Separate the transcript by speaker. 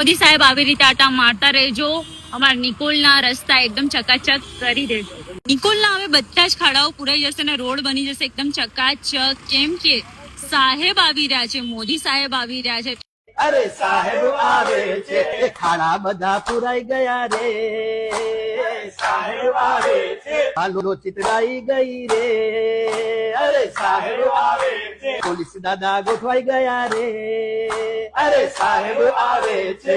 Speaker 1: મોદી સાહેબ આવી રીતે આટા મારતા રહેજો, અમારા નિકોલના રસ્તા એકદમ ચકાચક કરી દેજો. નિકોલના હવે બધા જ ખાડાઓ પુરાઈ જશે અને રોડ બની જશે એકદમ ચકાચક, કેમ કે સાહેબ આવી રહ્યા છે, મોદી સાહેબ આવી રહ્યા છે.
Speaker 2: અરે સાહેબ આવે છે, ખાડા બધા પુરાઈ ગયા રે. સાહેબ આવે છે, હાલો ચિતરાઈ ગઈ રે. અરે સાહેબ આવે છે, પોલીસ દાદા ગોઠવાઈ ગયા રે. અરે સાહેબ આવે છે.